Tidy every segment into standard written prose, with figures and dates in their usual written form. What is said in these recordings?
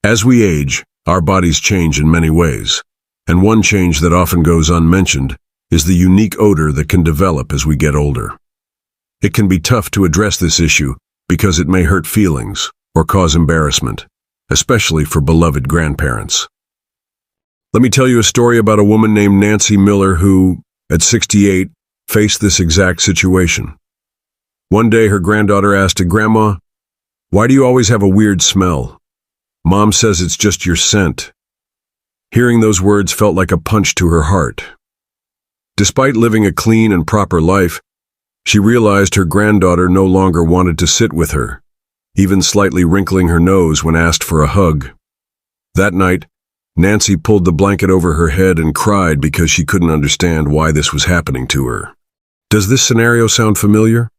As we age, our bodies change in many ways, and one change that often goes unmentioned is the unique odor that can develop as we get older. It can be tough to address this issue because it may hurt feelings or cause embarrassment, especially for beloved grandparents. Let me tell you a story about a woman named Nancy Miller who, at 68, faced this exact situation. One day her granddaughter asked her, "Grandma, why do you always have a weird smell?" "Mom says it's just your scent." Hearing those words felt like a punch to her heart. Despite living a clean and proper life, she realized her granddaughter no longer wanted to sit with her, even slightly wrinkling her nose when asked for a hug. That night, Nancy pulled the blanket over her head and cried because she couldn't understand why this was happening to her. Does this scenario sound familiar?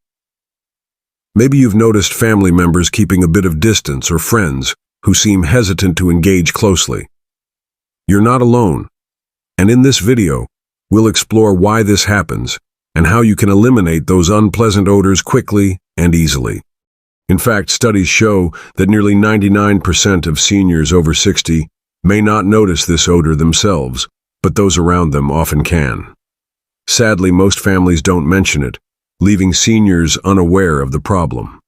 Maybe you've noticed family members keeping a bit of distance or friends who seem hesitant to engage closely. You're not alone, and in this video, we'll explore why this happens and how you can eliminate those unpleasant odors quickly and easily. In fact, studies show that nearly 99% of seniors over 60 may not notice this odor themselves, but those around them often can. Sadly, most families don't mention it, leaving seniors unaware of the problem.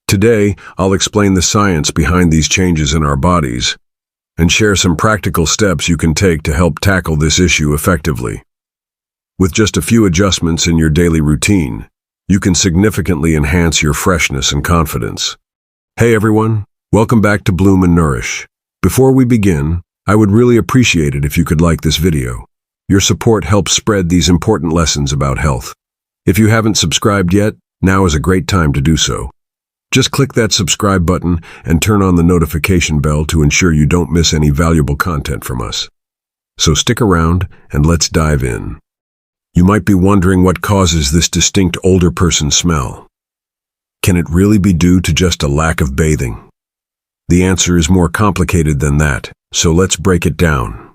Today, I'll explain the science behind these changes in our bodies and share some practical steps you can take to help tackle this issue effectively. With just a few adjustments in your daily routine, you can significantly enhance your freshness and confidence. Hey everyone, welcome back to Bloom and Nourish. Before we begin, I would really appreciate it if you could like this video. Your support helps spread these important lessons about health. If you haven't subscribed yet, now is a great time to do so. Just click that subscribe button and turn on the notification bell to ensure you don't miss any valuable content from us. So stick around and let's dive in. You might be wondering what causes this distinct older person smell. Can it really be due to just a lack of bathing? The answer is more complicated than that, so let's break it down.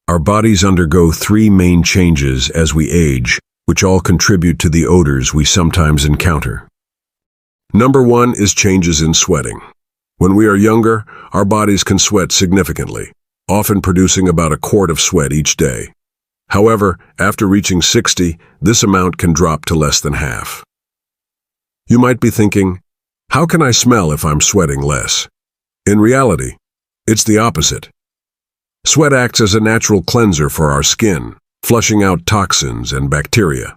Our bodies undergo three main changes as we age, which all contribute to the odors we sometimes encounter. Number one is changes in sweating. When we are younger, our bodies can sweat significantly, often producing about a quart of sweat each day. However, after reaching 60, this amount can drop to less than half. You might be thinking, how can I smell if I'm sweating less? In reality, it's the opposite. Sweat acts as a natural cleanser for our skin, flushing out toxins and bacteria.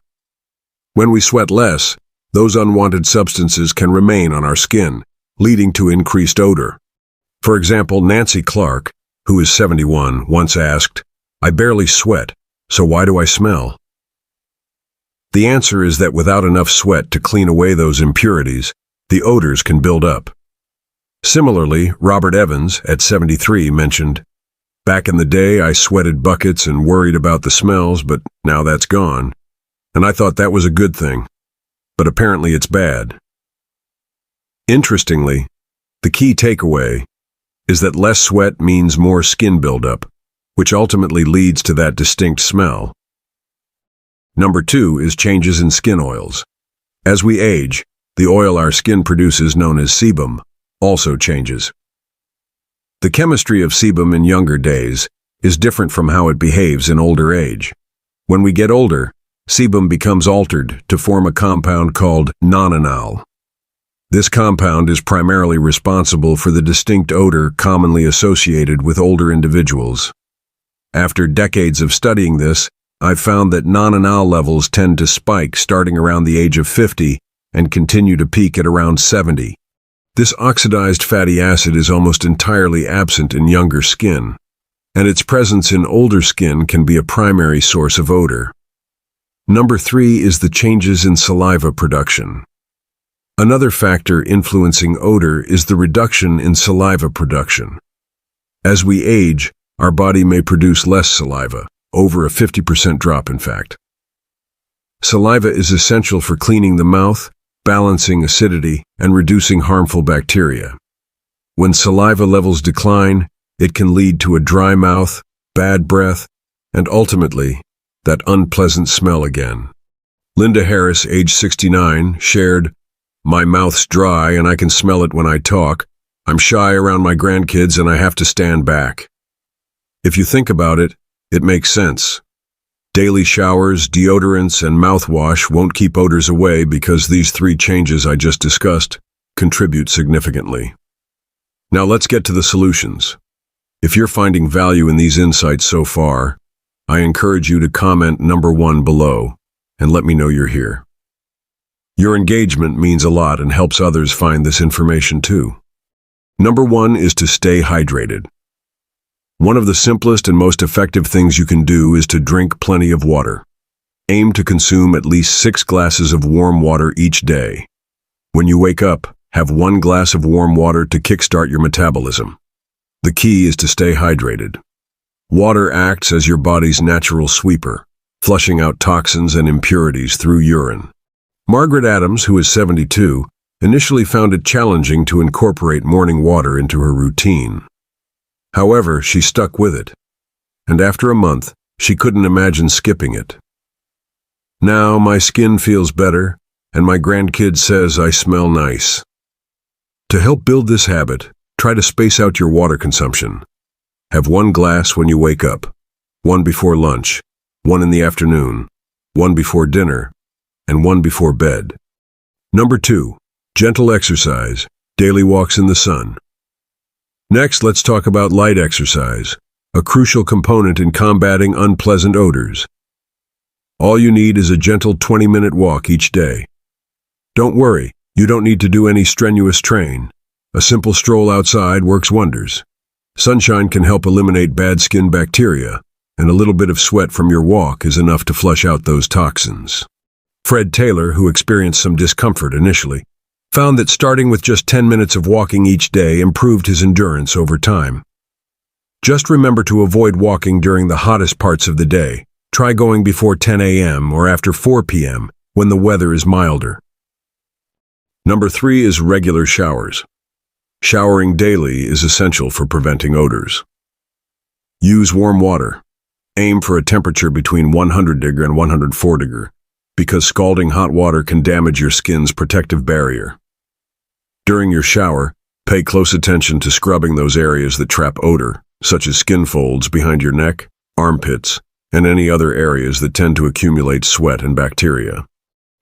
When we sweat less, those unwanted substances can remain on our skin, leading to increased odor. For example, Nancy Clark, who is 71, once asked, "I barely sweat, so why do I smell?" The answer is that without enough sweat to clean away those impurities, the odors can build up. Similarly, Robert Evans, at 73, mentioned, "Back in the day, I sweated buckets and worried about the smells, but now that's gone. And I thought that was a good thing. But apparently it's bad." Interestingly, the key takeaway is that less sweat means more skin buildup, which ultimately leads to that distinct smell. Number two is changes in skin oils. As we age, the oil our skin produces, known as sebum, also changes. The chemistry of sebum in younger days is different from how it behaves in older age. When we get older, sebum becomes altered to form a compound called nonanol. This compound is primarily responsible for the distinct odor commonly associated with older individuals. After decades of studying this, I've found that nonanol levels tend to spike starting around the age of 50 and continue to peak at around 70. This oxidized fatty acid is almost entirely absent in younger skin, and its presence in older skin can be a primary source of odor. Number three is the changes in saliva production. Another factor influencing odor is the reduction in saliva production. As we age, our body may produce less saliva, over a 50% drop in fact. Saliva is essential for cleaning the mouth, balancing acidity, and reducing harmful bacteria. When saliva levels decline, it can lead to a dry mouth, bad breath, and ultimately, that unpleasant smell again. Linda Harris, age 69, shared, "My mouth's dry and I can smell it when I talk. I'm shy around my grandkids and I have to stand back. If you think about it, it makes sense. Daily showers, deodorants, and mouthwash won't keep odors away because these 3 changes I just discussed contribute significantly. Now let's get to the solutions. If you're finding value in these insights so far, I encourage you to comment number 1 below and let me know you're here. Your engagement means a lot and helps others find this information too. Number 1 is to stay hydrated. One of the simplest and most effective things you can do is to drink plenty of water. Aim to consume at least 6 glasses of warm water each day. When you wake up, have 1 glass of warm water to kickstart your metabolism. The key is to stay hydrated. Water acts as your body's natural sweeper, flushing out toxins and impurities through urine. Margaret Adams, who is 72, initially found it challenging to incorporate morning water into her routine. However, she stuck with it, and after a month, she couldn't imagine skipping it. Now my skin feels better, and my grandkid says I smell nice. To help build this habit, try to space out your water consumption. Have 1 glass when you wake up, 1 before lunch, 1 in the afternoon, 1 before dinner, and 1 before bed. Number 2, gentle exercise, daily walks in the sun. Next, let's talk about light exercise, a crucial component in combating unpleasant odors. All you need is a gentle 20-minute walk each day. Don't worry, you don't need to do any strenuous train. A simple stroll outside works wonders. Sunshine can help eliminate bad skin bacteria, and a little bit of sweat from your walk is enough to flush out those toxins. Fred Taylor, who experienced some discomfort initially, found that starting with just 10 minutes of walking each day improved his endurance over time. Just remember to avoid walking during the hottest parts of the day. Try going before 10 a.m. or after 4 p.m. when the weather is milder. Number 3 is regular showers. Showering daily is essential for preventing odors. Use warm water. Aim for a temperature between 100° and 104°, because scalding hot water can damage your skin's protective barrier. During your shower, pay close attention to scrubbing those areas that trap odor, such as skin folds behind your neck, armpits, and any other areas that tend to accumulate sweat and bacteria.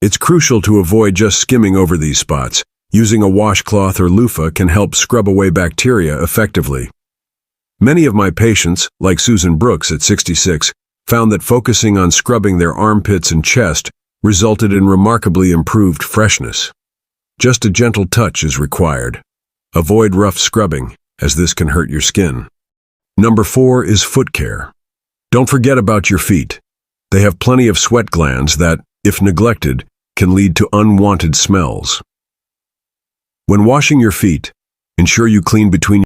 It's crucial to avoid just skimming over these spots. Using a washcloth or loofah can help scrub away bacteria effectively. Many of my patients, like Susan Brooks at 66, found that focusing on scrubbing their armpits and chest resulted in remarkably improved freshness. Just a gentle touch is required. Avoid rough scrubbing, as this can hurt your skin. Number 4 is foot care. Don't forget about your feet. They have plenty of sweat glands that, if neglected, can lead to unwanted smells. When washing your feet, ensure you clean between